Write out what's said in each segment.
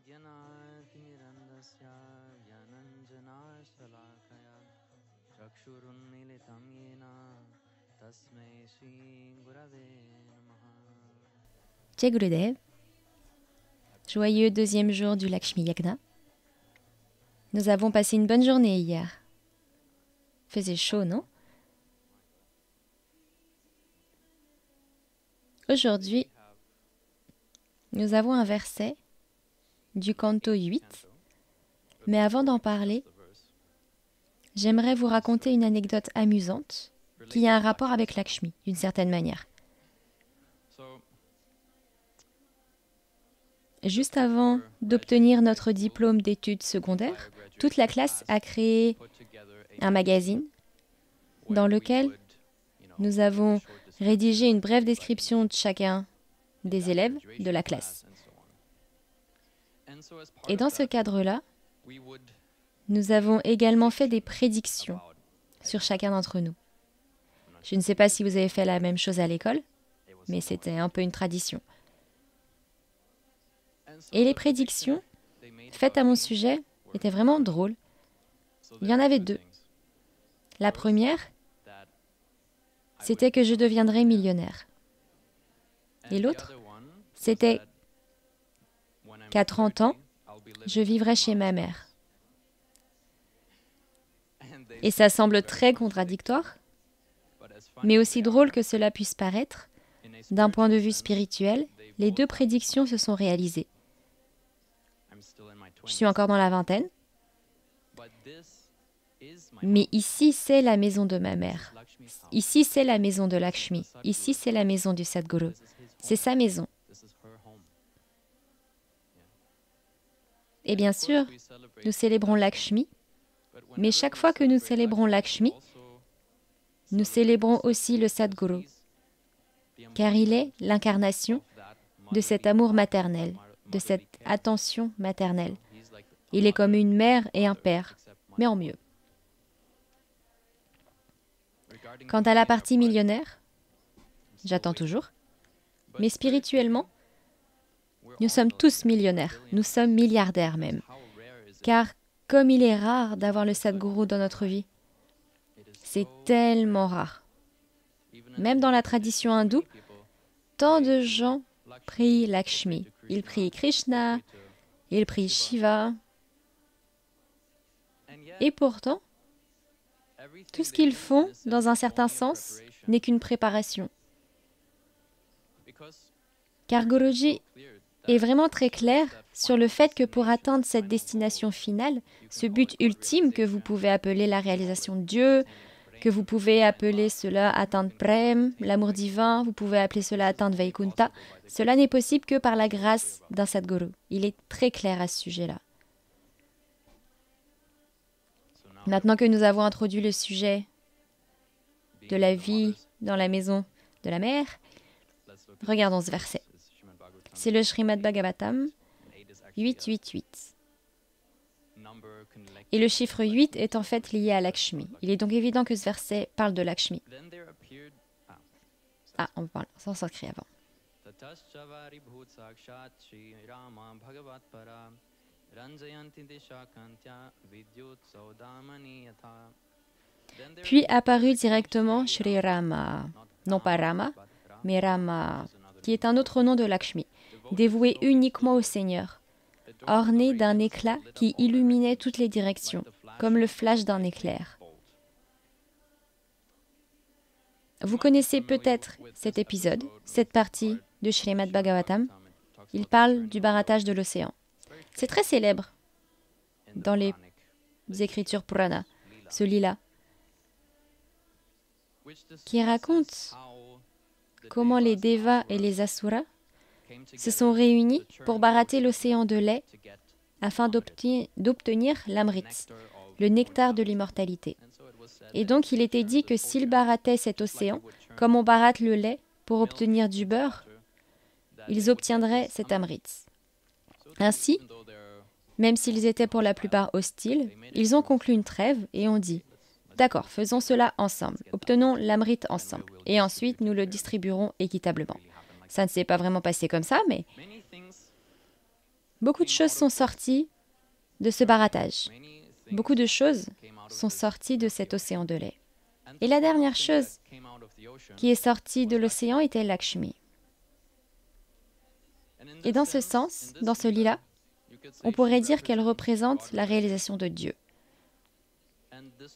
Ajnanatirandasya Gyananjanashalakaya Chakshurunmilitam yena Tasmai Shri Gurave Namaha. Jai Gurudev. Joyeux deuxième jour du Lakshmi Yagna. Nous avons passé une bonne journée hier. Faisait chaud, non? Aujourd'hui, nous avons un verset du canto 8. Mais avant d'en parler, j'aimerais vous raconter une anecdote amusante qui a un rapport avec Lakshmi, d'une certaine manière. Juste avant d'obtenir notre diplôme d'études secondaires, toute la classe a créé un magazine dans lequel nous avons rédigé une brève description de chacun des élèves de la classe. Et dans ce cadre-là, nous avons également fait des prédictions sur chacun d'entre nous. Je ne sais pas si vous avez fait la même chose à l'école, mais c'était un peu une tradition. Et les prédictions faites à mon sujet étaient vraiment drôles. Il y en avait deux. La première, c'était que je deviendrais millionnaire. Et l'autre, c'était qu'à 30 ans, je vivrais chez ma mère. Et ça semble très contradictoire, mais aussi drôle que cela puisse paraître, d'un point de vue spirituel, les deux prédictions se sont réalisées. Je suis encore dans la vingtaine, mais ici c'est la maison de ma mère. Ici c'est la maison de Lakshmi. Ici c'est la maison du Sadguru. C'est sa maison. Et bien sûr, nous célébrons Lakshmi, mais chaque fois que nous célébrons Lakshmi, nous célébrons aussi le Sadguru, car il est l'incarnation de cet amour maternel, de cette attention maternelle. Il est comme une mère et un père, mais en mieux. Quant à la partie millionnaire, j'attends toujours, mais spirituellement, nous sommes tous millionnaires, nous sommes milliardaires même, car comme il est rare d'avoir le Sadguru dans notre vie, c'est tellement rare. Même dans la tradition hindoue, tant de gens prient Lakshmi. Ils prient Krishna, ils prient Shiva. Et pourtant, tout ce qu'ils font, dans un certain sens, n'est qu'une préparation. Car Guruji est vraiment très clair sur le fait que pour atteindre cette destination finale, ce but ultime que vous pouvez appeler la réalisation de Dieu, que vous pouvez appeler cela atteindre Prem, l'amour divin, vous pouvez appeler cela atteindre Vaikunta, cela n'est possible que par la grâce d'un Sadguru. Il est très clair à ce sujet-là. Maintenant que nous avons introduit le sujet de la vie dans la maison de la mère, regardons ce verset. C'est le Srimad Bhagavatam 8.8.8. Et le chiffre 8 est en fait lié à Lakshmi. Il est donc évident que ce verset parle de Lakshmi. Ah, on parle en sanskrit avant. Puis apparut directement Shri Rama, non pas Rama, mais Rama, qui est un autre nom de Lakshmi, dévoué uniquement au Seigneur, orné d'un éclat qui illuminait toutes les directions, comme le flash d'un éclair. Vous connaissez peut-être cet épisode, cette partie de Srimad Bhagavatam. Il parle du barattage de l'océan. C'est très célèbre dans les écritures Purana, ce lila, qui raconte comment les Devas et les Asuras se sont réunis pour barater l'océan de lait afin d'obtenir l'amrit, le nectar de l'immortalité. Et donc il était dit que s'ils barataient cet océan, comme on barate le lait pour obtenir du beurre, ils obtiendraient cet amrit. Ainsi, même s'ils étaient pour la plupart hostiles, ils ont conclu une trêve et ont dit « D'accord, faisons cela ensemble, obtenons l'amrit ensemble, et ensuite nous le distribuerons équitablement. » Ça ne s'est pas vraiment passé comme ça, mais Beaucoup de choses sont sorties de ce barattage. Beaucoup de choses sont sorties de cet océan de lait. Et la dernière chose qui est sortie de l'océan était Lakshmi. Et dans ce sens, dans ce lit-là, on pourrait dire qu'elle représente la réalisation de Dieu.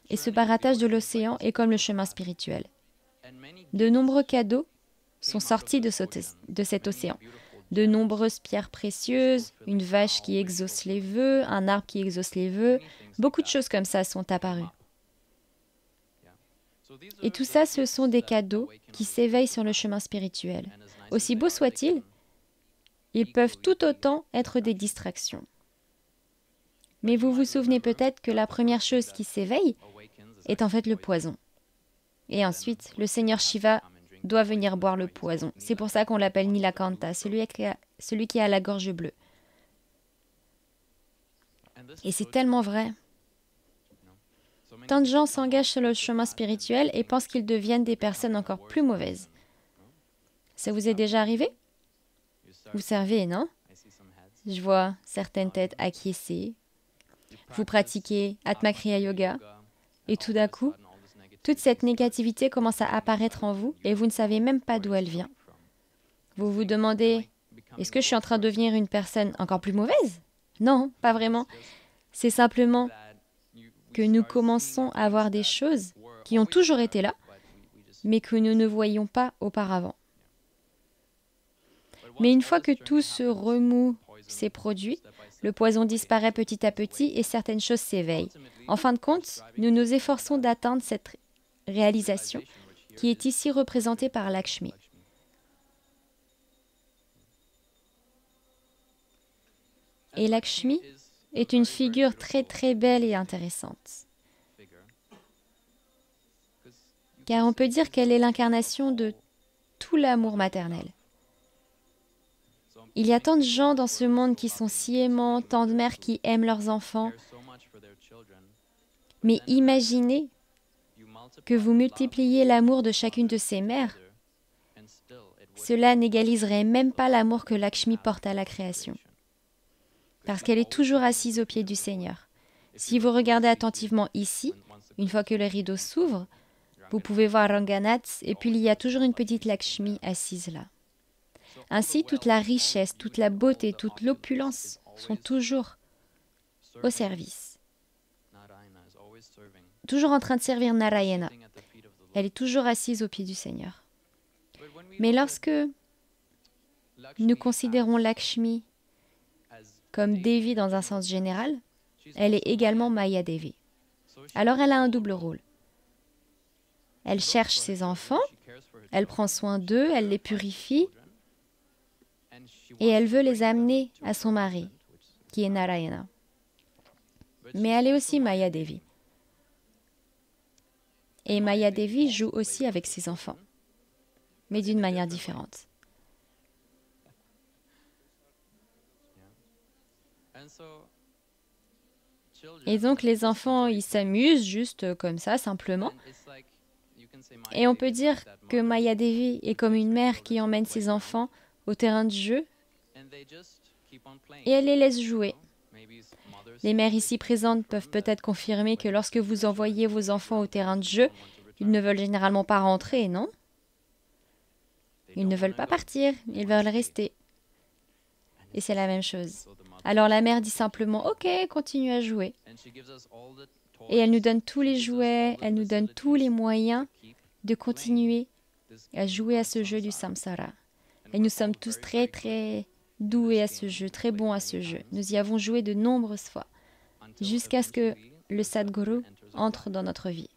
Et ce barattage de l'océan est comme le chemin spirituel. De nombreux cadeaux sont sortis de cet océan. De nombreuses pierres précieuses, une vache qui exauce les vœux, un arbre qui exauce les vœux, beaucoup de choses comme ça sont apparues. Et tout ça, ce sont des cadeaux qui s'éveillent sur le chemin spirituel. Aussi beaux soient-ils, ils peuvent tout autant être des distractions. Mais vous vous souvenez peut-être que la première chose qui s'éveille est en fait le poison. Et ensuite, le Seigneur Shiva doit venir boire le poison. C'est pour ça qu'on l'appelle Nilakanta, celui qui a la gorge bleue. Et c'est tellement vrai. Tant de gens s'engagent sur le chemin spirituel et pensent qu'ils deviennent des personnes encore plus mauvaises. Ça vous est déjà arrivé? Vous servez, non? Je vois certaines têtes acquiescées. Vous pratiquez Atma Kriya Yoga et tout d'un coup, toute cette négativité commence à apparaître en vous et vous ne savez même pas d'où elle vient. Vous vous demandez, est-ce que je suis en train de devenir une personne encore plus mauvaise? Non, pas vraiment. C'est simplement que nous commençons à voir des choses qui ont toujours été là, mais que nous ne voyions pas auparavant. Mais une fois que tout ce remous s'est produit, le poison disparaît petit à petit et certaines choses s'éveillent. En fin de compte, nous nous efforçons d'atteindre cette réalisation qui est ici représentée par Lakshmi. Et Lakshmi est une figure très très belle et intéressante. Car on peut dire qu'elle est l'incarnation de tout l'amour maternel. Il y a tant de gens dans ce monde qui sont si aimants, tant de mères qui aiment leurs enfants. Mais imaginez que vous multipliez l'amour de chacune de ces mères. Cela n'égaliserait même pas l'amour que Lakshmi porte à la création. Parce qu'elle est toujours assise aux pieds du Seigneur. Si vous regardez attentivement ici, une fois que le rideau s'ouvre, vous pouvez voir Ranganath et puis il y a toujours une petite Lakshmi assise là. Ainsi, toute la richesse, toute la beauté, toute l'opulence sont toujours au service. Toujours en train de servir Narayana. Elle est toujours assise aux pieds du Seigneur. Mais lorsque nous considérons Lakshmi comme Devi dans un sens général, elle est également Maya Devi. Alors elle a un double rôle. Elle cherche ses enfants, elle prend soin d'eux, elle les purifie, et elle veut les amener à son mari, qui est Narayana. Mais elle est aussi Maya Devi. Et Maya Devi joue aussi avec ses enfants, mais d'une manière différente. Et donc les enfants, ils s'amusent juste comme ça, simplement. Et on peut dire que Maya Devi est comme une mère qui emmène ses enfants au terrain de jeu et elle les laisse jouer. Les mères ici présentes peuvent peut-être confirmer que lorsque vous envoyez vos enfants au terrain de jeu, ils ne veulent généralement pas rentrer, non? Ils ne veulent pas partir, ils veulent rester. Et c'est la même chose. Alors la mère dit simplement « Ok, continue à jouer ». Et elle nous donne tous les jouets, elle nous donne tous les moyens de continuer à jouer à ce jeu du samsara. Et nous sommes tous très très doués à ce jeu, très bons à ce jeu. Nous y avons joué de nombreuses fois, jusqu'à ce que le Sadguru entre dans notre vie.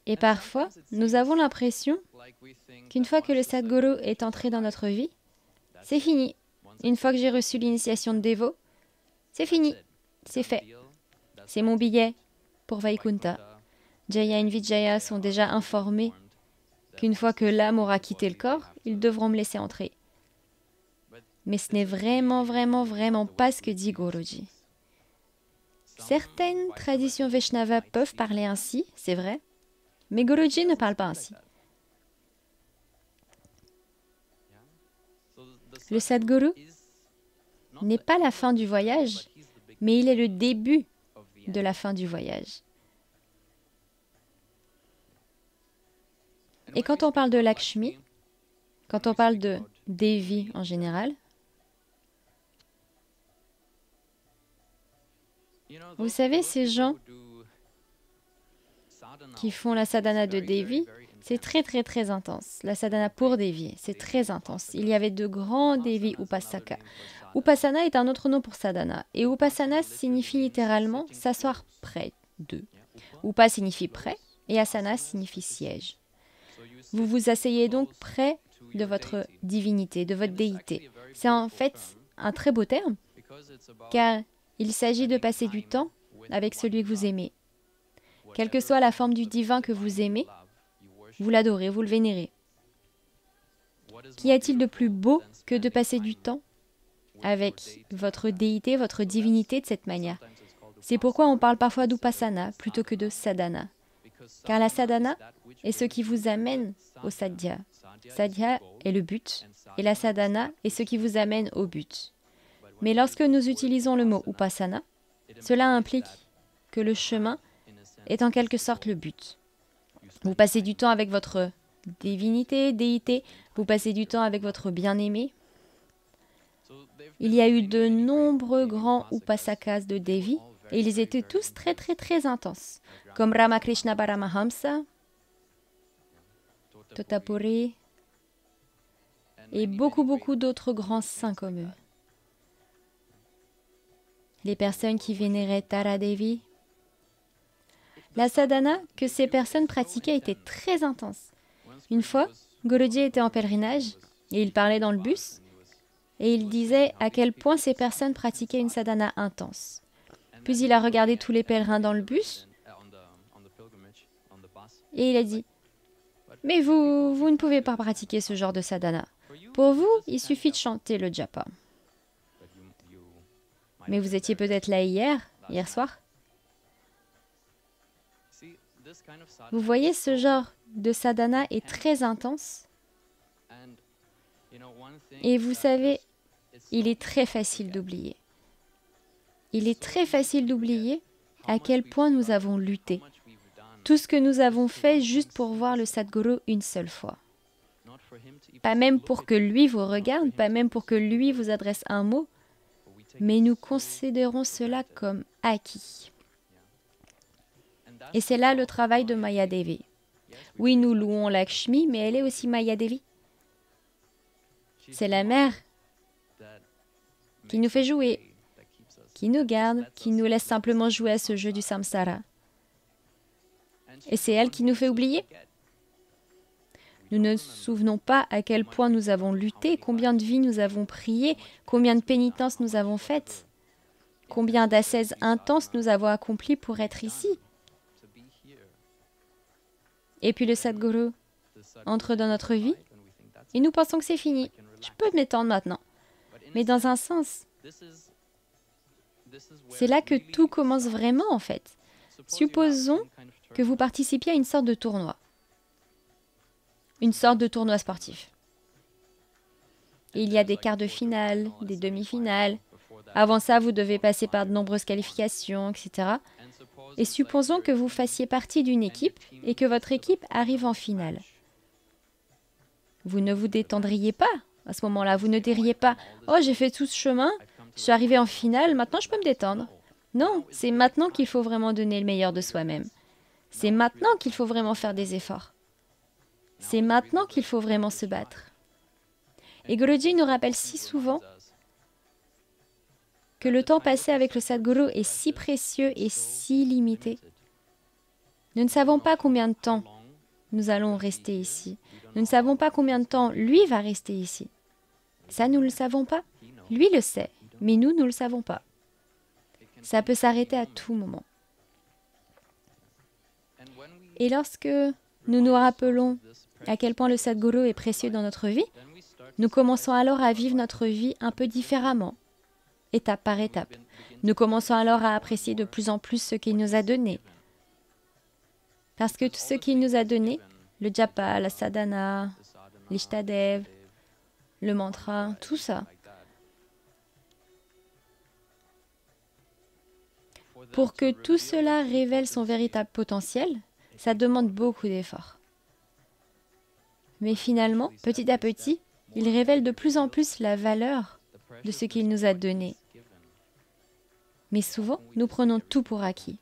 Et parfois, nous avons l'impression qu'une fois que le Sadguru est entré dans notre vie, c'est fini. Une fois que j'ai reçu l'initiation de Devo, c'est fini, c'est fait. C'est mon billet pour Vaikunta. Jaya et Vijaya sont déjà informés qu'une fois que l'âme aura quitté le corps, ils devront me laisser entrer. Mais ce n'est vraiment pas ce que dit Guruji. Certaines traditions Vaishnava peuvent parler ainsi, c'est vrai, mais Guruji ne parle pas ainsi. Le Sadguru n'est pas la fin du voyage, mais il est le début de la fin du voyage. Et quand on parle de Lakshmi, quand on parle de Devi en général, vous savez, ces gens qui font la sadhana de Devi, c'est très intense. La sadhana pour Devi, c'est très intense. Il y avait de grands Devi Upasaka. Upasana est un autre nom pour sadhana. Et Upasana signifie littéralement s'asseoir près d'eux. Upa signifie près et asana signifie siège. Vous vous asseyez donc près de votre divinité, de votre déité. C'est en fait un très beau terme, car il s'agit de passer du temps avec celui que vous aimez. Quelle que soit la forme du divin que vous aimez, vous l'adorez, vous le vénérez. Qu'y a-t-il de plus beau que de passer du temps avec votre déité, votre divinité de cette manière? C'est pourquoi on parle parfois d'upasana plutôt que de sadhana. Car la sadhana est ce qui vous amène au sadhya. Sadhya est le but et la sadhana est ce qui vous amène au but. Mais lorsque nous utilisons le mot upasana, cela implique que le chemin est en quelque sorte le but. Vous passez du temps avec votre divinité, déité, vous passez du temps avec votre bien-aimé. Il y a eu de nombreux grands upasakas de Devi et ils étaient tous très intenses, comme Ramakrishna Paramahamsa, Totapuri et beaucoup d'autres grands saints comme eux. Les personnes qui vénéraient Tara Devi. La sadhana que ces personnes pratiquaient était très intense. Une fois, Guruji était en pèlerinage et il parlait dans le bus et il disait à quel point ces personnes pratiquaient une sadhana intense. Puis il a regardé tous les pèlerins dans le bus et il a dit « Mais vous ne pouvez pas pratiquer ce genre de sadhana. Pour vous, il suffit de chanter le japa. Mais vous étiez peut-être là hier soir. Vous voyez, ce genre de sadhana est très intense. Et vous savez, il est très facile d'oublier. Il est très facile d'oublier à quel point nous avons lutté. Tout ce que nous avons fait juste pour voir le Sadguru une seule fois. Pas même pour que lui vous regarde, pas même pour que lui vous adresse un mot, mais nous considérons cela comme acquis. Et c'est là le travail de Maya Devi. Oui, nous louons Lakshmi, mais elle est aussi Maya Devi. C'est la mère qui nous fait jouer, qui nous garde, qui nous laisse simplement jouer à ce jeu du samsara. Et c'est elle qui nous fait oublier. Nous ne nous souvenons pas à quel point nous avons lutté, combien de vies nous avons prié, combien de pénitences nous avons faites, combien d'ascèses intenses nous avons accomplies pour être ici. Et puis le Sadguru entre dans notre vie et nous pensons que c'est fini. Je peux me détendre maintenant. Mais dans un sens, c'est là que tout commence vraiment en fait. Supposons que vous participiez à une sorte de tournoi. Une sorte de tournoi sportif. Et il y a des quarts de finale, des demi-finales. Avant ça, vous devez passer par de nombreuses qualifications, etc. Et supposons que vous fassiez partie d'une équipe et que votre équipe arrive en finale. Vous ne vous détendriez pas à ce moment-là. Vous ne diriez pas « Oh, j'ai fait tout ce chemin, je suis arrivé en finale, maintenant je peux me détendre. » Non, c'est maintenant qu'il faut vraiment donner le meilleur de soi-même. C'est maintenant qu'il faut vraiment faire des efforts. C'est maintenant qu'il faut vraiment se battre. Et Guruji nous rappelle si souvent que le temps passé avec le Sadguru est si précieux et si limité. Nous ne savons pas combien de temps nous allons rester ici. Nous ne savons pas combien de temps lui va rester ici. Ça, nous ne le savons pas. Lui le sait, mais nous ne le savons pas. Ça peut s'arrêter à tout moment. Et lorsque nous nous rappelons à quel point le Sadguru est précieux dans notre vie, nous commençons alors à vivre notre vie un peu différemment, étape par étape. Nous commençons alors à apprécier de plus en plus ce qu'il nous a donné. Parce que tout ce qu'il nous a donné, le japa, la sadhana, l'ishtadev, le mantra, tout ça, Pour que tout cela révèle son véritable potentiel, ça demande beaucoup d'efforts. Mais finalement, petit à petit, il révèle de plus en plus la valeur de ce qu'il nous a donné. Mais souvent, nous prenons tout pour acquis.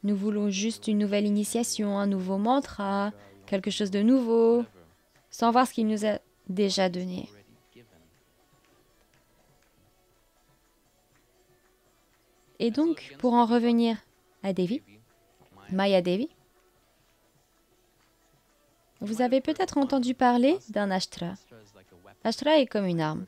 Nous voulons juste une nouvelle initiation, un nouveau mantra, quelque chose de nouveau, sans voir ce qu'il nous a déjà donné. Et donc, pour en revenir à Devi, Maya Devi, vous avez peut-être entendu parler d'un ashtra. Ashtra est comme une arme.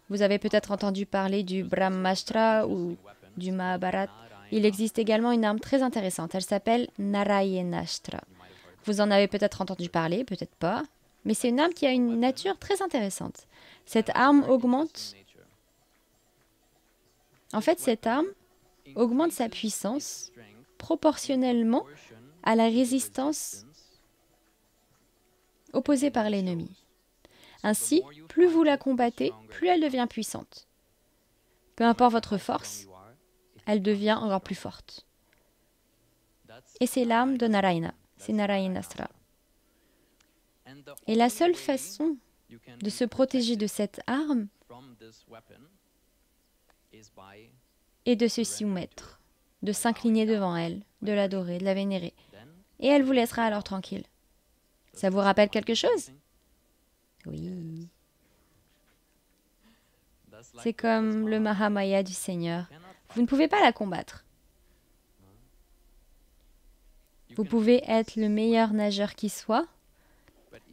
Vous avez peut-être entendu parler du Brahmastra ou du Mahabharata. Il existe également une arme très intéressante. Elle s'appelle Narayanastra. Vous en avez peut-être entendu parler, peut-être pas. Mais c'est une arme qui a une nature très intéressante. Cette arme augmente... En fait, cette arme augmente sa puissance proportionnellement à la résistance opposée par l'ennemi. Ainsi, plus vous la combattez, plus elle devient puissante. Peu importe votre force, elle devient encore plus forte. Et c'est l'arme de Narayana, c'est Narayanastra. Et la seule façon de se protéger de cette arme est de se soumettre, de s'incliner devant elle, de l'adorer, de la vénérer. Et elle vous laissera alors tranquille. Ça vous rappelle quelque chose? Oui. C'est comme le Mahamaya du Seigneur. Vous ne pouvez pas la combattre. Vous pouvez être le meilleur nageur qui soit,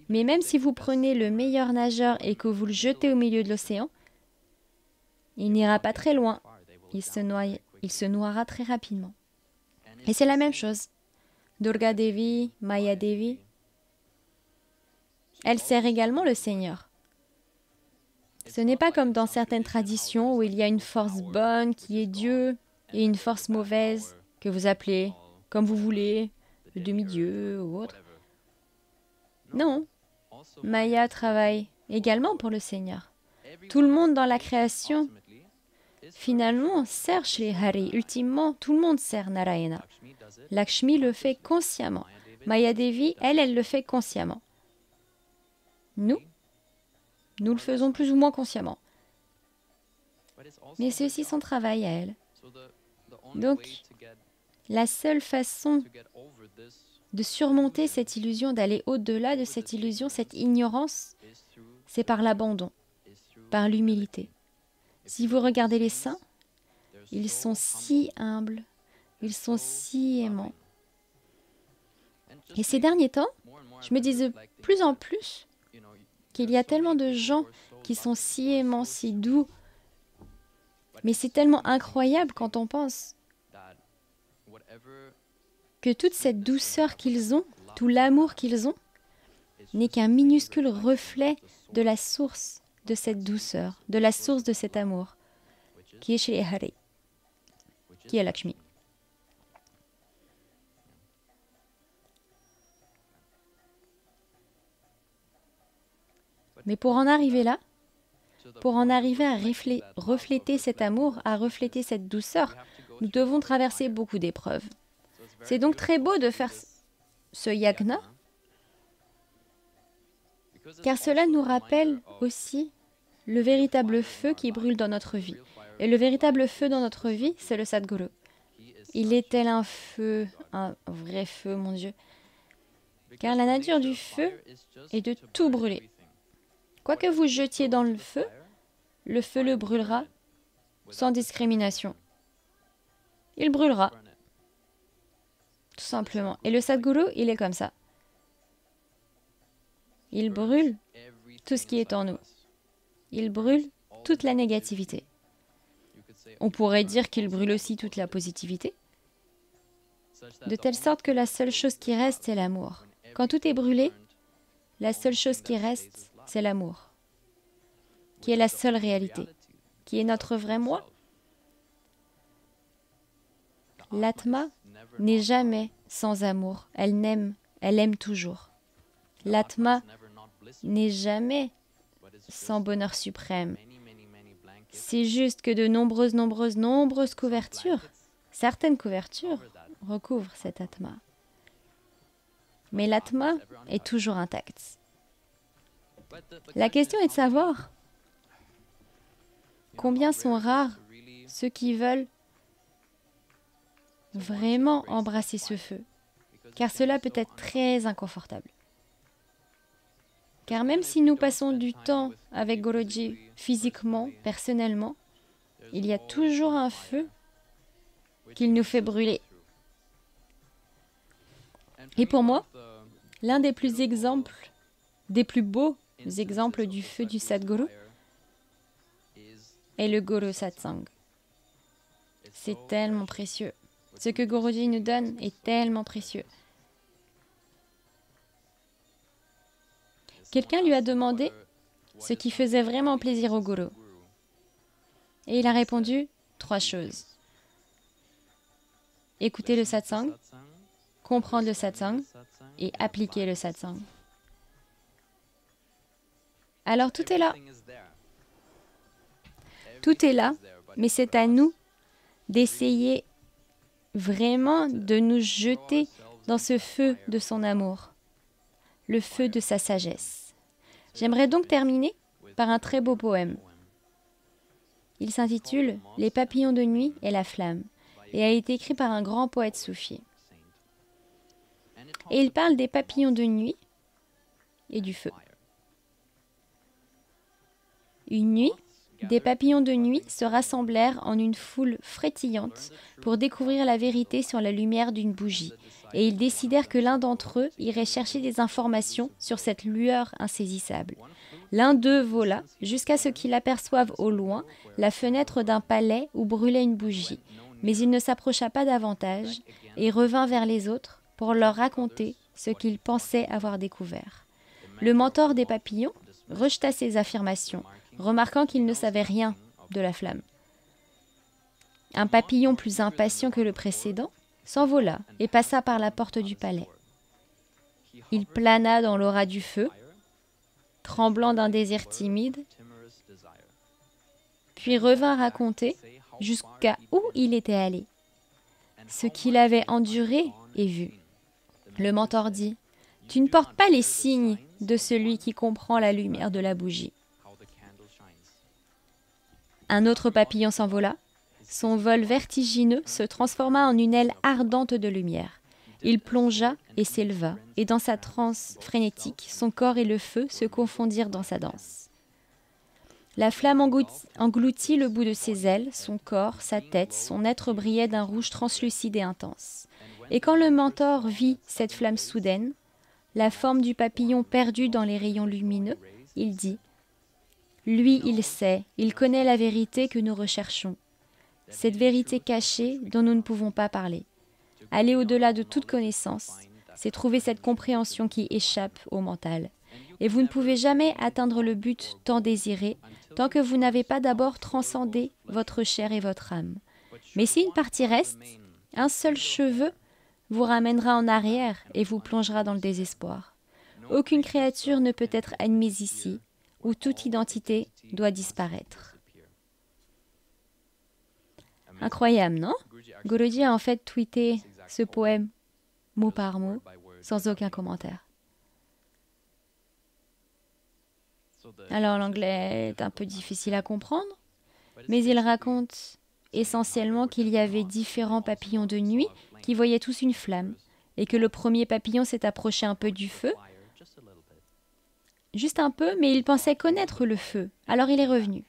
mais même si vous prenez le meilleur nageur et que vous le jetez au milieu de l'océan, il n'ira pas très loin. Il se noiera très rapidement. Et c'est la même chose. Durga Devi, Maya Devi, elle sert également le Seigneur. Ce n'est pas comme dans certaines traditions où il y a une force bonne qui est Dieu et une force mauvaise que vous appelez comme vous voulez, le demi-dieu ou autre. Non, Maya travaille également pour le Seigneur. Tout le monde dans la création, finalement, sert Shri Hari. Ultimement, tout le monde sert Narayana. Lakshmi le fait consciemment. Maya Devi, elle le fait consciemment. Nous le faisons plus ou moins consciemment. Mais c'est aussi son travail à elle. Donc, la seule façon de surmonter cette illusion, d'aller au-delà de cette illusion, cette ignorance, c'est par l'abandon, par l'humilité. Si vous regardez les saints, ils sont si humbles, ils sont si aimants. Et ces derniers temps, je me disais de plus en plus qu'il y a tellement de gens qui sont si aimants, si doux, mais c'est tellement incroyable quand on pense que toute cette douceur qu'ils ont, tout l'amour qu'ils ont, n'est qu'un minuscule reflet de la source de cette douceur, de la source de cet amour, qui est chez Hari, qui est Lakshmi. Mais pour en arriver là, pour en arriver à refléter cet amour, à refléter cette douceur, nous devons traverser beaucoup d'épreuves. C'est donc très beau de faire ce yagna, car cela nous rappelle aussi le véritable feu qui brûle dans notre vie. Et le véritable feu dans notre vie, c'est le Sadguru. Il est tel un feu, un vrai feu, mon Dieu. Car la nature du feu est de tout brûler. Quoi que vous jetiez dans le feu le brûlera sans discrimination. Il brûlera. Tout simplement. Et le Sadguru, il est comme ça. Il brûle tout ce qui est en nous. Il brûle toute la négativité. On pourrait dire qu'il brûle aussi toute la positivité, de telle sorte que la seule chose qui reste, c'est l'amour. Quand tout est brûlé, la seule chose qui reste, c'est l'amour, qui est la seule réalité, qui est notre vrai moi. L'Atma n'est jamais sans amour. Elle aime toujours. L'Atma n'est jamais sans bonheur suprême. C'est juste que de nombreuses couvertures, certaines couvertures, recouvrent cet Atma. Mais l'Atma est toujours intact. La question est de savoir combien sont rares ceux qui veulent vraiment embrasser ce feu, car cela peut être très inconfortable. Car même si nous passons du temps avec Guruji physiquement, personnellement, il y a toujours un feu qu'il nous fait brûler. Et pour moi, l'un des plus beaux exemples du feu du Sadguru est le Guru Satsang. C'est tellement précieux. Ce que Guruji nous donne est tellement précieux. Quelqu'un lui a demandé ce qui faisait vraiment plaisir au Guru. Et il a répondu 3 choses. Écouter le satsang, comprendre le satsang et appliquer le satsang. Alors tout est là. Tout est là, mais c'est à nous d'essayer vraiment de nous jeter dans ce feu de son amour, le feu de sa sagesse. J'aimerais donc terminer par un très beau poème. Il s'intitule « Les papillons de nuit et la flamme » et a été écrit par un grand poète soufi. Et il parle des papillons de nuit et du feu. Une nuit, des papillons de nuit se rassemblèrent en une foule frétillante pour découvrir la vérité sur la lumière d'une bougie, et ils décidèrent que l'un d'entre eux irait chercher des informations sur cette lueur insaisissable. L'un d'eux vola jusqu'à ce qu'il aperçoive au loin la fenêtre d'un palais où brûlait une bougie, mais il ne s'approcha pas davantage et revint vers les autres pour leur raconter ce qu'il pensait avoir découvert. Le mentor des papillons rejeta ces affirmations, remarquant qu'il ne savait rien de la flamme. Un papillon plus impatient que le précédent s'envola et passa par la porte du palais. Il plana dans l'aura du feu, tremblant d'un désir timide, puis revint raconter jusqu'à où il était allé, ce qu'il avait enduré et vu. Le mentor dit : « Tu ne portes pas les signes de celui qui comprend la lumière de la bougie. » Un autre papillon s'envola. Son vol vertigineux se transforma en une aile ardente de lumière. Il plongea et s'éleva, et dans sa transe frénétique, son corps et le feu se confondirent dans sa danse. La flamme engloutit le bout de ses ailes, son corps, sa tête, son être brillait d'un rouge translucide et intense. Et quand le mentor vit cette flamme soudaine, la forme du papillon perdue dans les rayons lumineux, il dit : « Lui, il sait, il connaît la vérité que nous recherchons. Cette vérité cachée dont nous ne pouvons pas parler. Aller au-delà de toute connaissance, c'est trouver cette compréhension qui échappe au mental. Et vous ne pouvez jamais atteindre le but tant désiré, tant que vous n'avez pas d'abord transcendé votre chair et votre âme. Mais si une partie reste, un seul cheveu vous ramènera en arrière et vous plongera dans le désespoir. Aucune créature ne peut être admise ici, où toute identité doit disparaître. » Incroyable, non? Guruji a en fait tweeté ce poème mot par mot, sans aucun commentaire. Alors l'anglais est un peu difficile à comprendre, mais il raconte essentiellement qu'il y avait différents papillons de nuit qui voyaient tous une flamme, et que le premier papillon s'est approché un peu du feu, juste un peu, mais il pensait connaître le feu, alors il est revenu.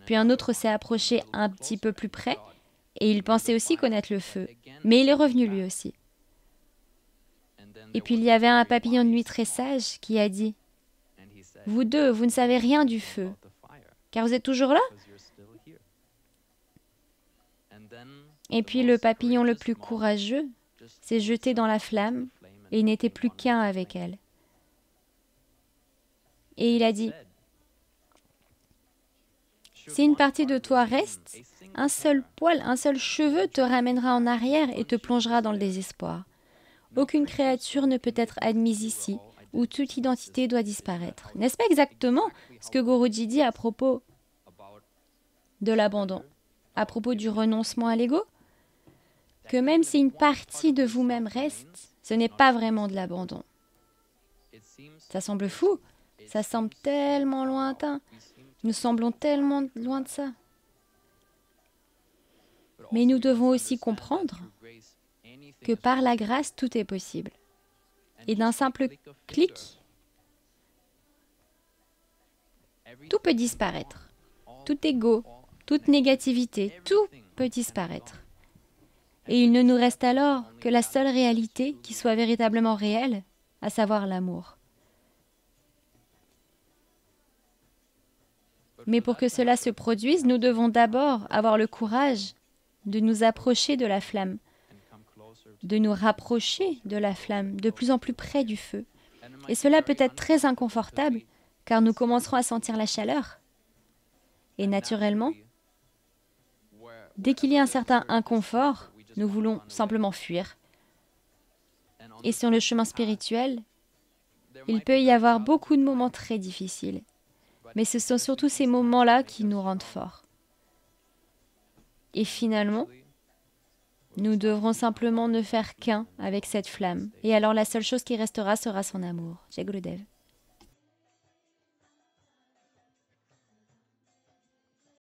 Puis un autre s'est approché un petit peu plus près, et il pensait aussi connaître le feu, mais il est revenu lui aussi. Et puis il y avait un papillon de nuit très sage qui a dit : « Vous deux, vous ne savez rien du feu, car vous êtes toujours là ?» Et puis le papillon le plus courageux s'est jeté dans la flamme et n'était plus qu'un avec elle. Et il a dit : « Si une partie de toi reste, un seul poil, un seul cheveu te ramènera en arrière et te plongera dans le désespoir. Aucune créature ne peut être admise ici, où toute identité doit disparaître. » N'est-ce pas exactement ce que Guruji dit à propos de l'abandon, à propos du renoncement à l'ego, que même si une partie de vous-même reste, ce n'est pas vraiment de l'abandon. Ça semble fou, ça semble tellement lointain, nous semblons tellement loin de ça. Mais nous devons aussi comprendre que par la grâce, tout est possible. Et d'un simple clic, tout peut disparaître. Tout ego, toute négativité, tout peut disparaître. Et il ne nous reste alors que la seule réalité qui soit véritablement réelle, à savoir l'amour. Mais pour que cela se produise, nous devons d'abord avoir le courage de nous approcher de la flamme, de nous rapprocher de la flamme, de plus en plus près du feu. Et cela peut être très inconfortable, car nous commencerons à sentir la chaleur. Et naturellement, dès qu'il y a un certain inconfort, nous voulons simplement fuir. Et sur le chemin spirituel, il peut y avoir beaucoup de moments très difficiles. Mais ce sont surtout ces moments-là qui nous rendent forts. Et finalement, nous devrons simplement ne faire qu'un avec cette flamme. Et alors la seule chose qui restera sera son amour. Jai Gurudev.